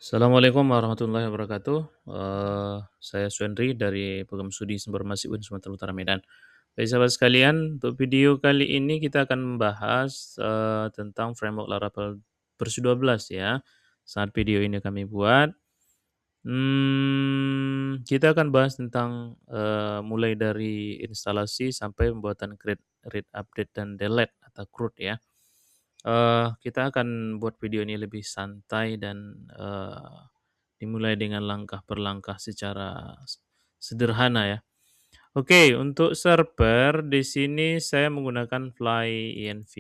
Assalamualaikum warahmatullahi wabarakatuh. Saya Suendri dari Program Studi Informasi UIN Sumatera Utara Medan. Baik sahabat sekalian, untuk video kali ini kita akan membahas tentang framework Laravel versi 12 ya. Saat video ini kami buat, kita akan bahas tentang mulai dari instalasi sampai pembuatan create, read, update, dan delete atau CRUD ya. Kita akan buat video ini lebih santai dan dimulai dengan langkah per langkah secara sederhana ya. Oke, untuk server di sini saya menggunakan FlyEnv.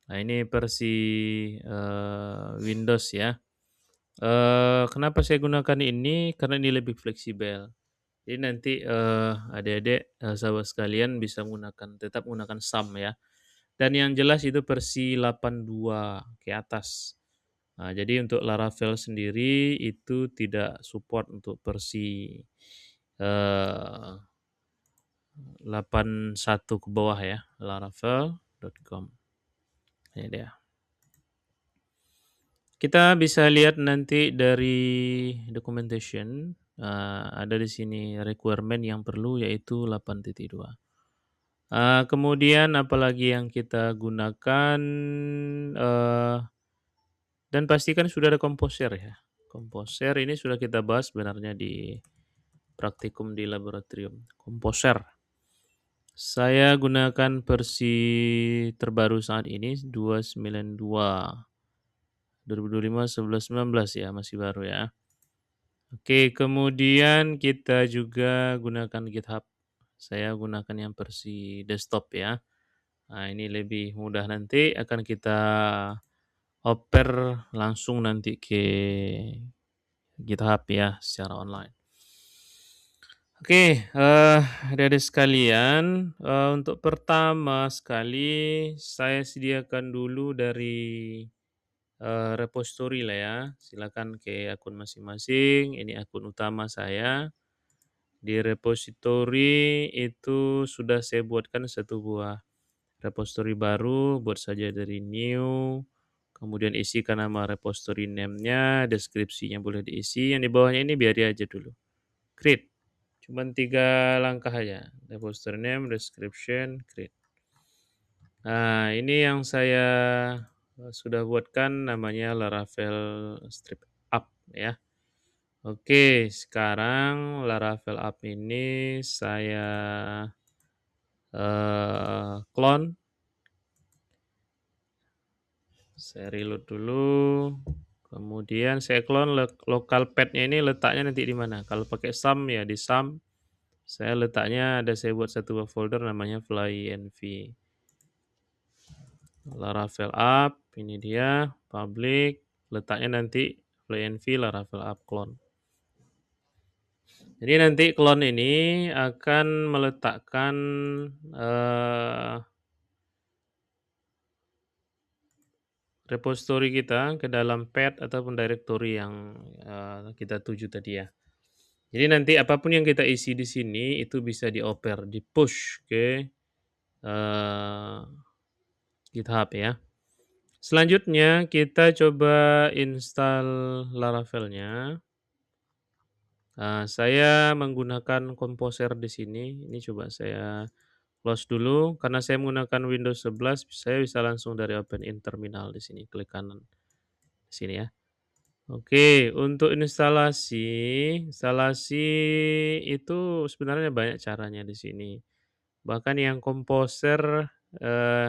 Nah, ini versi Windows ya. Kenapa saya gunakan ini? Karena ini lebih fleksibel. Jadi nanti adik-adik, sahabat sekalian bisa tetap menggunakan SAM ya. Dan yang jelas itu versi 82 ke atas. Nah, jadi untuk Laravel sendiri itu tidak support untuk versi 81 ke bawah ya, laravel.com. Ini dia. Kita bisa lihat nanti dari documentation, ada di sini requirement yang perlu yaitu 8.2. Kemudian apalagi yang kita gunakan, dan pastikan sudah ada Composer ya. Composer ini sudah kita bahas sebenarnya di praktikum di laboratorium. Composer. Saya gunakan versi terbaru saat ini 292. 2025 1119 ya, masih baru ya. Oke, kemudian kita juga gunakan GitHub. Saya gunakan yang versi desktop ya. Nah, ini lebih mudah, nanti akan kita oper langsung nanti ke GitHub ya secara online. Oke, adik-adik sekalian, untuk pertama sekali saya sediakan dulu dari repository lah ya. Silakan ke akun masing-masing. Ini akun utama saya. Di repository itu sudah saya buatkan satu buah repository baru, buat saja dari new, kemudian isikan nama repository name-nya, deskripsinya boleh diisi, yang di bawahnya ini biar aja dulu. Create. Cuman 3 langkah aja. Repository name, description, create. Nah, ini yang saya sudah buatkan namanya Laravel strip up ya. Oke, sekarang Laravel up ini saya clone. Saya reload dulu. Kemudian saya clone local path-nya ini letaknya nanti di mana? Kalau pakai SAM ya di SAM. Saya letaknya saya buat satu folder namanya FlyEnv. Laravel up, ini dia, public, letaknya nanti FlyEnv Laravel up clone. Jadi nanti clone ini akan meletakkan repository kita ke dalam path ataupun directory yang kita tuju tadi ya. Jadi nanti apapun yang kita isi di sini itu bisa dioper, di-push ke GitHub ya. Selanjutnya kita coba install Laravelnya. Saya menggunakan Composer di sini. Ini coba saya close dulu. Karena saya menggunakan Windows 11, saya bisa langsung dari open in terminal di sini, klik kanan di sini ya. Oke, untuk instalasi itu sebenarnya banyak caranya di sini. Bahkan yang Composer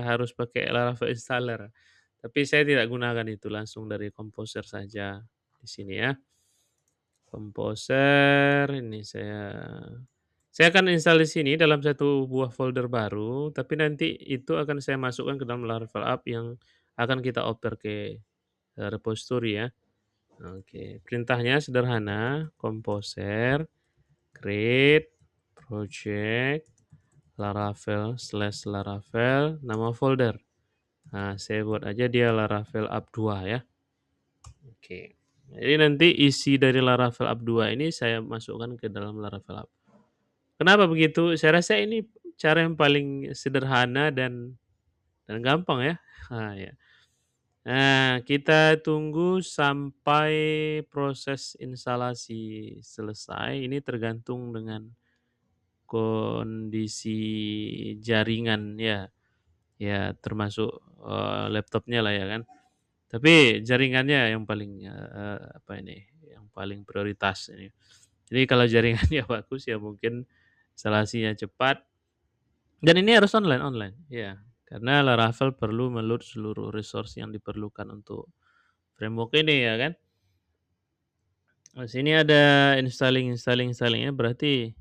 harus pakai Laravel installer. Tapi saya tidak gunakan itu, langsung dari Composer saja di sini ya. Composer ini saya akan install di sini dalam satu buah folder baru, tapi nanti itu akan saya masukkan ke dalam Laravel app yang akan kita oper ke repository ya. Oke, perintahnya sederhana, Composer create project Laravel/Laravel, nama folder. Nah, saya buat aja dia Laravel app 2 ya. Oke. Jadi nanti isi dari Laravel app 2 ini saya masukkan ke dalam Laravel app. Kenapa begitu? Saya rasa ini cara yang paling sederhana dan gampang ya. Nah, ya. Nah, kita tunggu sampai proses instalasi selesai, ini tergantung dengan kondisi jaringan ya, ya termasuk, laptopnya lah ya kan. Tapi jaringannya yang paling, apa ini, yang paling prioritas ini. Jadi kalau jaringannya bagus ya mungkin instalasinya cepat dan ini harus online, ya. Karena Laravel perlu me-load seluruh resource yang diperlukan untuk framework ini ya kan. Di sini ada installing-nya berarti,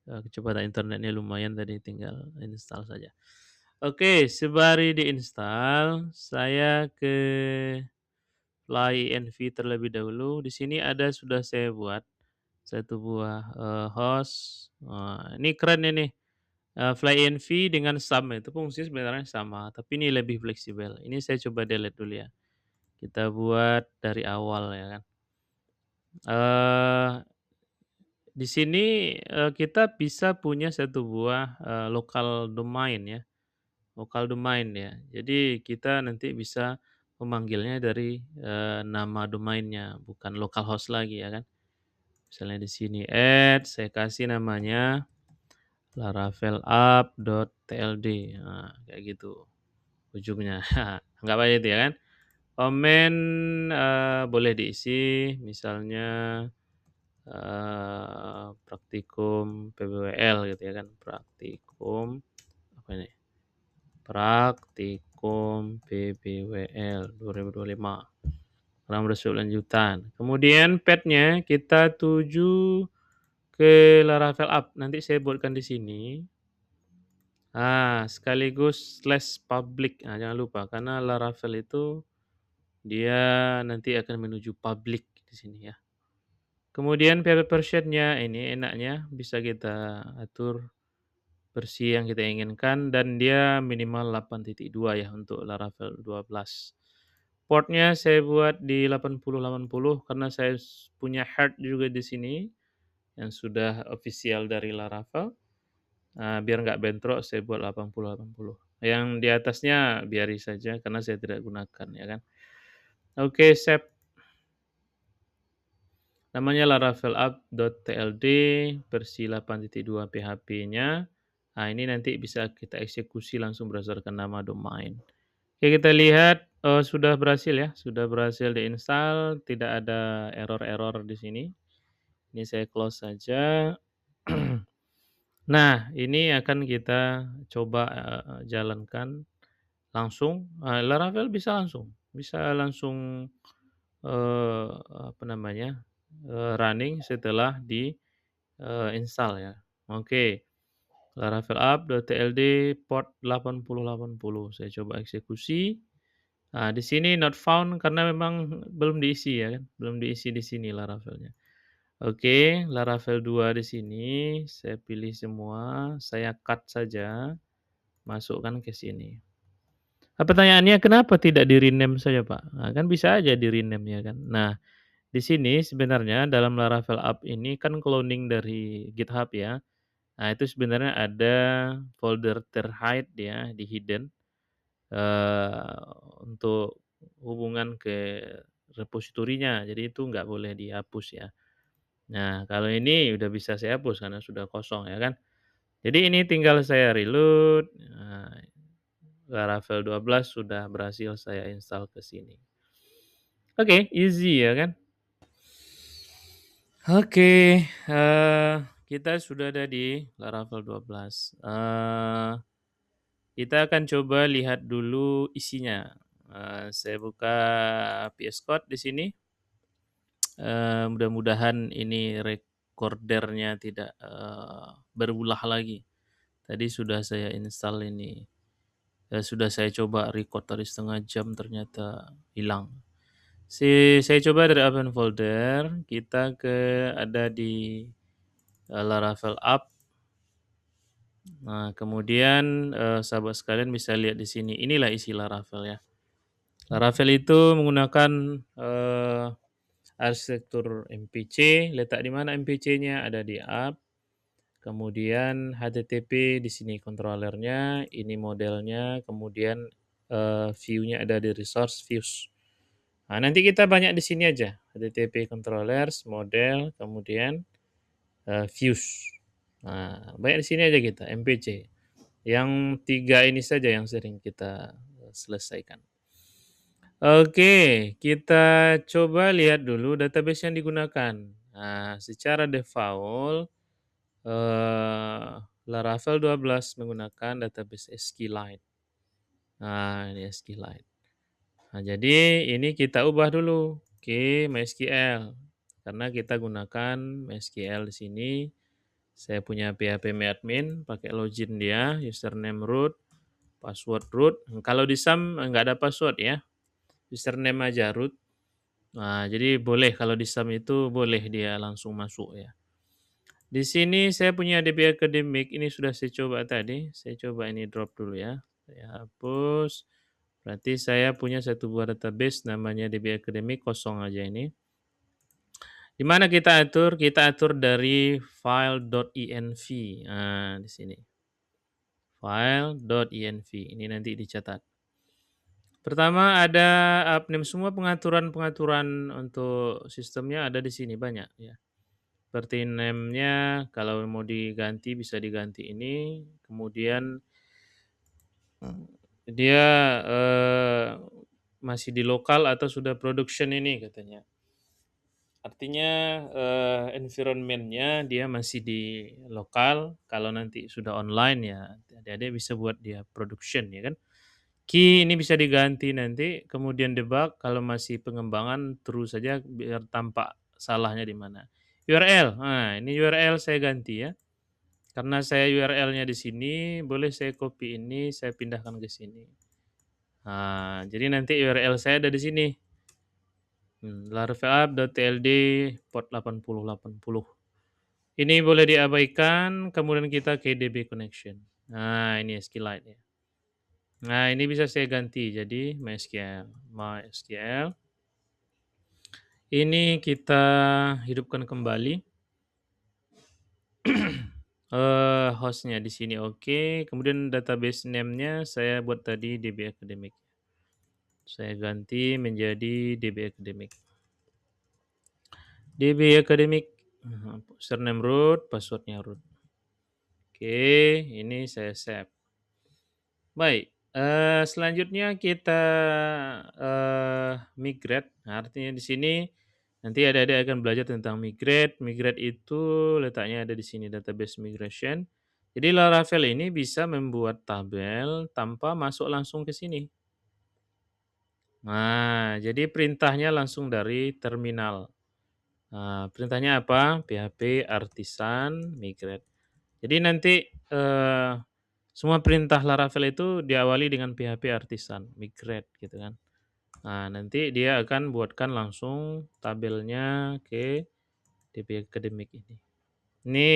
kecepatan internetnya lumayan tadi tinggal install saja. Oke, sembari diinstal saya ke FlyEnv terlebih dahulu. Di sini ada sudah saya buat satu buah, host. Ini keren ini, FlyEnv dengan SAM itu fungsi sebenarnya sama, tapi ini lebih fleksibel. Ini saya coba delete dulu ya. Kita buat dari awal ya kan. Eee, di sini, kita bisa punya satu buah, local domain ya, lokal domain ya. Jadi kita nanti bisa memanggilnya dari, nama domainnya, bukan localhost lagi ya kan. Misalnya di sini add, saya kasih namanya laravelup.tld, nah kayak gitu ujungnya. Anggap aja itu ya kan. Komen, boleh diisi misalnya, praktikum PBWL gitu ya kan, praktikum apa ini, praktikum PBWL 2025, kurang berkelanjutan. Kemudian path-nya kita tuju ke Laravel App, nanti saya buatkan di sini. Sekaligus slash public, jangan lupa karena Laravel itu dia nanti akan menuju public di sini ya. Kemudian PHP version-nya ini enaknya bisa kita atur versi yang kita inginkan dan dia minimal 8.2 ya untuk Laravel 12. Port-nya saya buat di 8080 karena saya punya hard juga di sini yang sudah official dari Laravel. Biar nggak bentrok saya buat 8080. Yang di atasnya biari saja karena saya tidak gunakan ya kan. Oke, save. Namanya laravelup.tld versi 8.2 PHP-nya. Ini nanti bisa kita eksekusi langsung berdasarkan nama domain. Oke, kita lihat, sudah berhasil ya, sudah berhasil diinstal, tidak ada error-error di sini. Ini saya close saja. Nah, ini akan kita coba, jalankan langsung, Laravel bisa langsung, apa namanya, running setelah di, install ya. Oke, laravelup.tld port 8080 saya coba eksekusi. Di sini not found karena memang belum diisi ya kan, belum diisi di sini Laravelnya. Oke, Laravel 2 di sini saya pilih semua, saya cut saja, masukkan ke sini. Pertanyaannya kenapa tidak di-rename saja, Pak? Kan bisa aja di-rename ya kan. Nah, di sini sebenarnya dalam Laravel App ini kan cloning dari GitHub ya. Nah, itu sebenarnya ada folder terhide ya, di hidden, eee, untuk hubungan ke repositorinya, jadi itu nggak boleh dihapus ya. Nah, kalau ini udah bisa saya hapus karena sudah kosong ya kan. Jadi ini tinggal saya reload, Laravel 12 sudah berhasil saya install ke sini. Oke, easy ya kan. Oke, kita sudah ada di Laravel 12. Kita akan coba lihat dulu isinya. Saya buka VS Code di sini. Mudah-mudahan ini recordernya tidak, berulah lagi. Tadi sudah saya install ini, sudah saya coba record tadi setengah jam ternyata hilang. Saya coba dari open folder, kita ada di, Laravel app. Nah, kemudian, sahabat sekalian bisa lihat di sini, inilah isi Laravel ya. Laravel itu menggunakan, arsitektur MVC, letak di mana MVC-nya, ada di app. Kemudian HTTP di sini controller-nya, ini modelnya, kemudian, view-nya ada di resource views. Nanti kita banyak di sini aja, HTTP controllers, model, kemudian, views. Banyak di sini aja kita, MPC. Yang 3 ini saja yang sering kita, selesaikan. Oke, kita coba lihat dulu database yang digunakan. Secara default, Laravel 12 menggunakan database SQLite. Ini SQLite. Jadi ini kita ubah dulu ke MySQL, karena kita gunakan MySQL di sini. Saya punya php-admin, pakai login dia, username root, password root. Kalau di SAM nggak ada password ya, username aja root. Jadi boleh kalau di SAM itu boleh dia langsung masuk ya. Di sini saya punya DB Academic, ini sudah saya coba tadi. Saya coba ini drop dulu ya. Saya hapus. Berarti saya punya satu buah database namanya DB Academic, kosong aja ini. Di mana kita atur? Kita atur dari file.env. Di sini. File.env. Ini nanti dicatat. Pertama ada upname, semua pengaturan-pengaturan untuk sistemnya ada di sini banyak ya. Seperti name-nya kalau mau diganti bisa diganti ini, kemudian dia, masih di lokal atau sudah production ini katanya. Artinya, environment-nya dia masih di lokal, kalau nanti sudah online ya adik-adik bisa buat dia production ya kan. Key ini bisa diganti nanti, kemudian debug kalau masih pengembangan terus saja biar tampak salahnya di mana. URL, ini URL saya ganti ya. Karena saya URL-nya di sini, boleh saya copy ini, saya pindahkan ke sini. Jadi nanti URL saya ada di sini. laravelup.tld port 8080. Ini boleh diabaikan, kemudian kita ke DB connection. Ini SQLite ya. Ini bisa saya ganti jadi MySQL. Ini kita hidupkan kembali. Hostnya di sini oke, kemudian database name-nya saya buat tadi DB Academic. Saya ganti menjadi DB Academic. DB Academic, username root, passwordnya root. Oke, ini saya save. Baik, selanjutnya kita, migrate. Artinya di sini nanti adik-adik akan belajar tentang migrate. Migrate itu letaknya ada di sini, database migration. Jadi Laravel ini bisa membuat tabel tanpa masuk langsung ke sini. Jadi perintahnya langsung dari terminal. Perintahnya apa? PHP artisan migrate. Jadi nanti, semua perintah Laravel itu diawali dengan PHP artisan migrate gitu kan. Nanti dia akan buatkan langsung tabelnya ke DB Academic ini. Ini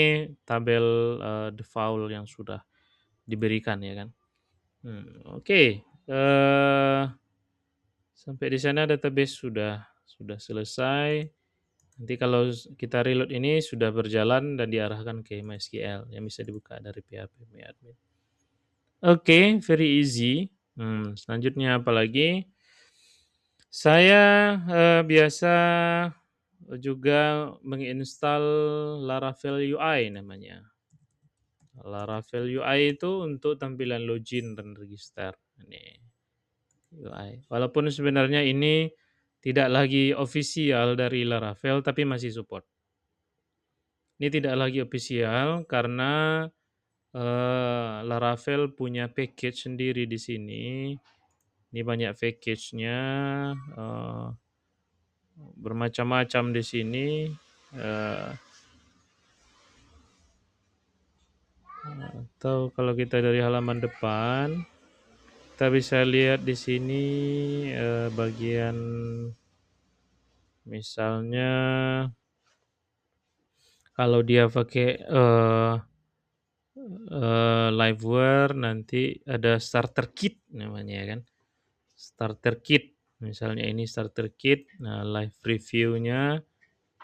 tabel, default yang sudah diberikan ya kan. Oke, sampai di sana database sudah selesai. Nanti kalau kita reload ini sudah berjalan dan diarahkan ke MySQL yang bisa dibuka dari php-admin. Oke, very easy. Selanjutnya apa lagi? Saya, biasa juga menginstal Laravel UI namanya. Laravel UI itu untuk tampilan login dan register, ini UI. Walaupun sebenarnya ini tidak lagi official dari Laravel, tapi masih support. Ini tidak lagi official karena, Laravel punya package sendiri di sini. Ini banyak package-nya, bermacam-macam di sini, atau kalau kita dari halaman depan, kita bisa lihat di sini, bagian misalnya kalau dia pakai, Liveware nanti ada starter kit namanya kan. Starter kit, misalnya ini starter kit. Live review-nya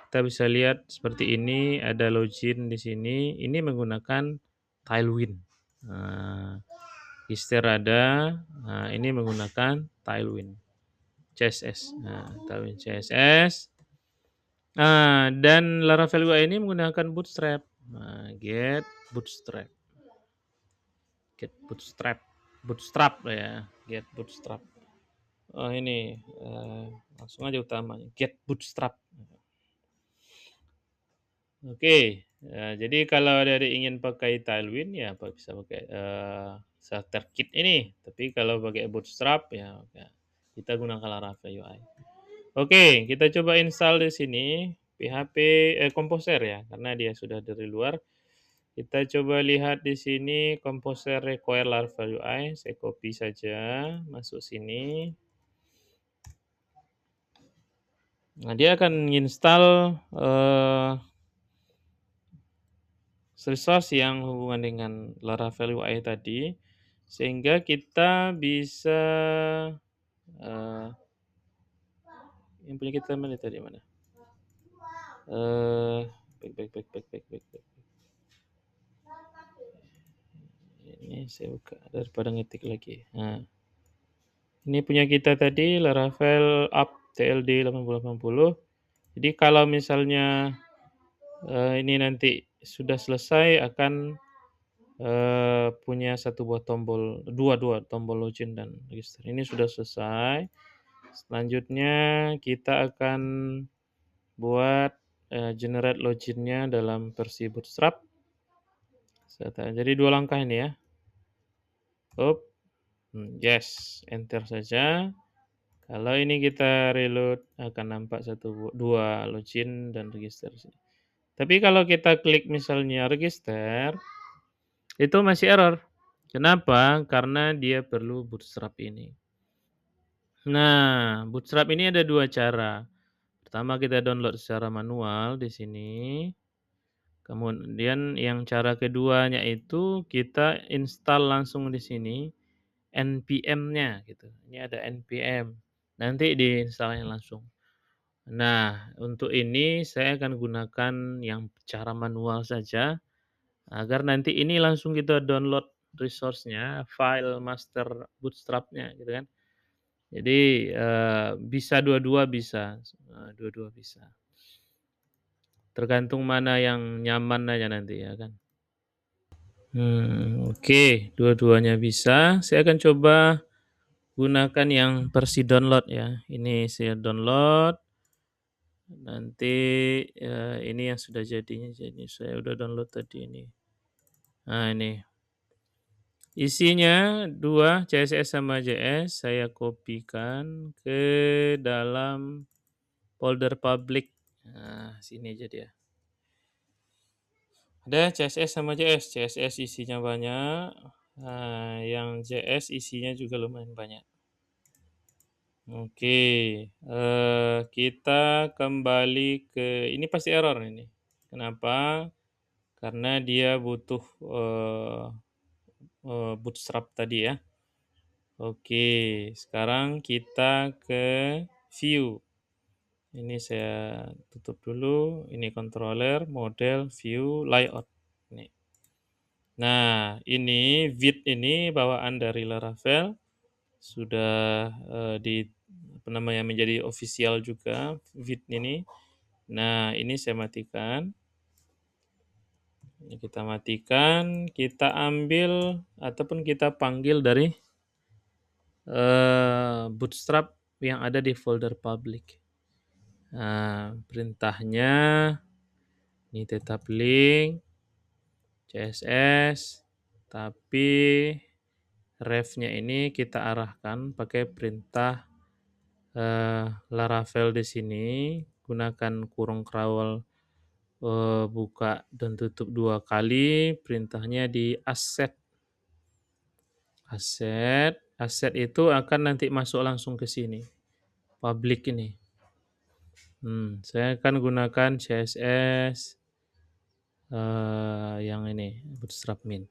kita bisa lihat seperti ini, ada login di sini. Ini menggunakan Tailwind. Gister ada, ini menggunakan Tailwind. CSS. Nah, taruhin CSS. Dan Laravel UI ini menggunakan Bootstrap. Nah, get Bootstrap ya, get Bootstrap. Oh ini langsung aja utamanya, get Bootstrap. Oke, jadi kalau adik-adik ingin pakai Tailwind ya bisa pakai Starter Kit ini. Tapi kalau pakai Bootstrap ya kita gunakan Laravel UI. Oke, kita coba install di sini PHP Composer ya, karena dia sudah dari luar. Kita coba lihat di sini Composer require Laravel UI. Saya copy saja, masuk sini. Nah, dia akan install resource yang hubungan dengan Laravel UI tadi, sehingga kita bisa yang punya kita mana tadi mana? Back. Ini saya buka daripada ngetik lagi. Nah, ini punya kita tadi Laravel app TLD 8080. Jadi kalau misalnya ini nanti sudah selesai akan punya dua tombol login dan register. Ini sudah selesai. Selanjutnya kita akan buat generate loginnya dalam versi Bootstrap. Jadi 2 langkah ini ya. Yes, enter saja. Kalau ini kita reload akan nampak 2 login dan register. Tapi kalau kita klik misalnya register, itu masih error. Kenapa? Karena dia perlu Bootstrap ini. Nah, Bootstrap ini ada 2 cara. Pertama kita download secara manual di sini. Kemudian yang cara keduanya itu kita install langsung di sini npm-nya gitu. Ini ada npm. Nanti diinstalnya langsung. Nah, untuk ini saya akan gunakan yang cara manual saja agar nanti ini langsung kita download resource-nya, file master Bootstrap-nya gitu kan. Jadi bisa dua-dua bisa. Dua-dua bisa. Tergantung mana yang nyaman aja nanti ya kan. Oke, dua-duanya bisa. Saya akan coba gunakan yang versi download ya. Ini saya download. Nanti ini yang sudah jadinya. Jadi saya udah download tadi ini. Nah ini. Isinya 2 CSS sama JS. Saya kopikan ke dalam folder public. Nah, sini aja dia. Ada CSS sama JS. CSS isinya banyak. Nah, yang JS isinya juga lumayan banyak. Oke, kita kembali ke ini pasti error ini. Kenapa? Karena dia butuh Bootstrap tadi ya. Oke, sekarang kita ke view. Ini saya tutup dulu. Ini controller, model, view, layout. Ini. Nah, ini vid ini bawaan dari Laravel sudah menjadi official juga vid ini. Nah, ini saya matikan. Ini kita matikan, kita ambil ataupun kita panggil dari Bootstrap yang ada di folder public. Nah, perintahnya ini tetap link CSS, tapi ref-nya ini kita arahkan pakai perintah Laravel di sini, gunakan kurung crawl buka dan tutup 2 kali, perintahnya di asset. Asset itu akan nanti masuk langsung ke sini, public ini. Saya akan gunakan CSS yang ini, Bootstrap Min.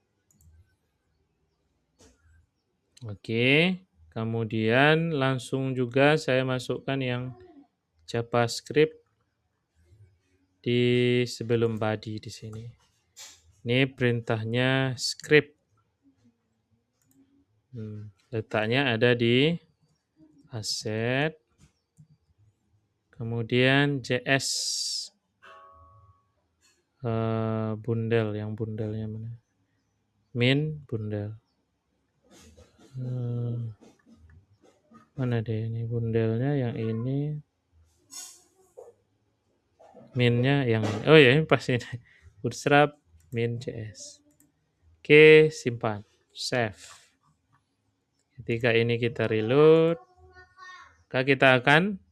Oke, kemudian langsung juga saya masukkan yang JavaScript di sebelum body di sini. Ini perintahnya script. Letaknya ada di asset. kemudian JS, bundel, yang bundelnya mana? Min bundel. Mana deh ini bundelnya, yang ini. Minnya yang ini. Oh ya, ini pas ini. Bootstrap min JS. Oke, simpan. Save. Ketika ini kita reload, maka kita akan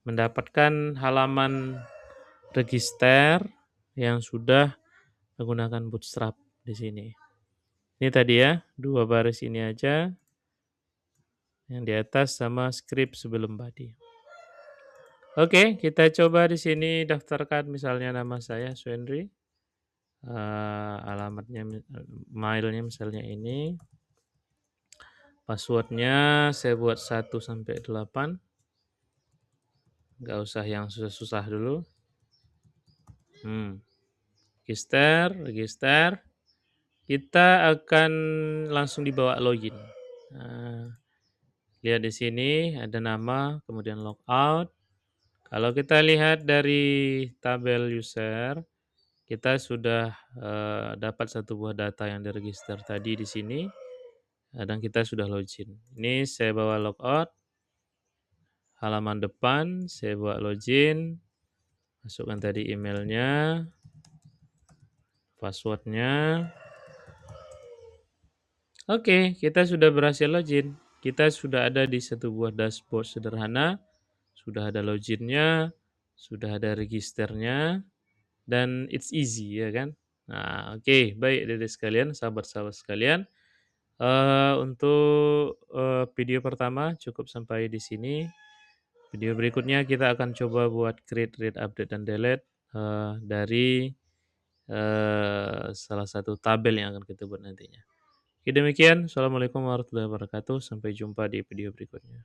mendapatkan halaman register yang sudah menggunakan Bootstrap di sini. Ini tadi ya, 2 baris ini aja, yang di atas sama script sebelum body. Oke, kita coba di sini daftarkan misalnya nama saya Swendri, alamatnya, mailnya misalnya ini, passwordnya saya buat 1 sampai 8, nggak usah yang susah-susah dulu. Register, kita akan langsung dibawa login. Lihat di sini ada nama, kemudian logout. Kalau kita lihat dari tabel user, kita sudah dapat satu buah data yang diregister tadi di sini, dan kita sudah login. Ini saya bawa logout, halaman depan, saya bawa login, masukkan tadi emailnya, passwordnya. Oke, kita sudah berhasil login. Kita sudah ada di satu buah dashboard sederhana, sudah ada loginnya, sudah ada registernya, dan it's easy ya kan. Nah, oke, baik Dede sekalian, sahabat-sahabat sekalian. Untuk video pertama cukup sampai di sini. Video berikutnya kita akan coba buat create, read, update, dan delete dari salah satu tabel yang akan kita buat nantinya. Oke, demikian. Assalamualaikum warahmatullahi wabarakatuh. Sampai jumpa di video berikutnya.